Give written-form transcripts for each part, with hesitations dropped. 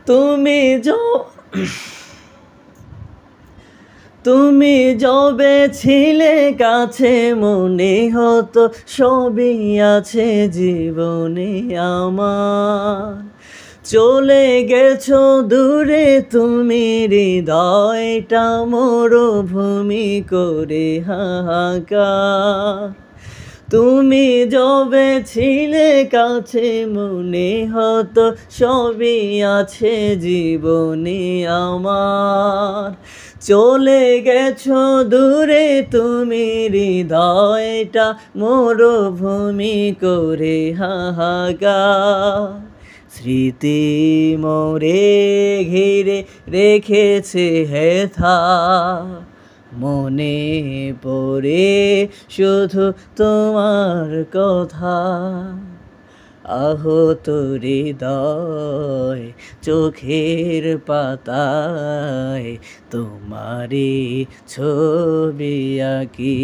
তুমি তুমি যবে ছিলে কাছে মনে হতো সবই আছে জীবনে আমার। চলে গেছো দূরে তুমি হৃদয়টা মরুভূমি করে হাহাকার। তুমি যবে ছিলে কাছে মনে হতো সবই আছে জীবনে আমার। চলে গেছো দূরে তুমি হৃদয়টা মরুভূমি করে হাহাকার। স্মৃতি মোরে ঘিরে রেখেছে হেথা, মনে পড়ে শুধু তোমার কথা। আহত হৃদয় চোখের পাতায় তোমারই ছবি আঁকি।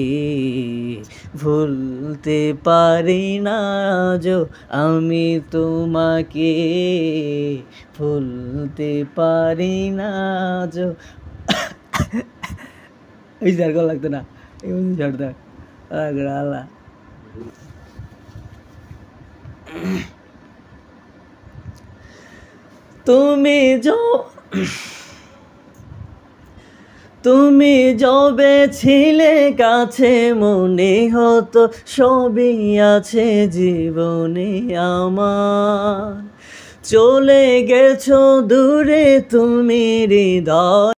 ভুলতে পারি না আজও আমি তোমাকে, ভুলতে পারি না আজও। এই আর কল লাগতো না, এই ঝাড় দেখ আল্লাহ। তুমি যবে ছিলে কাছে মনে হতো সবই আছে জীবনে আমার। চলে গেছো দূরে তুমি হৃদয়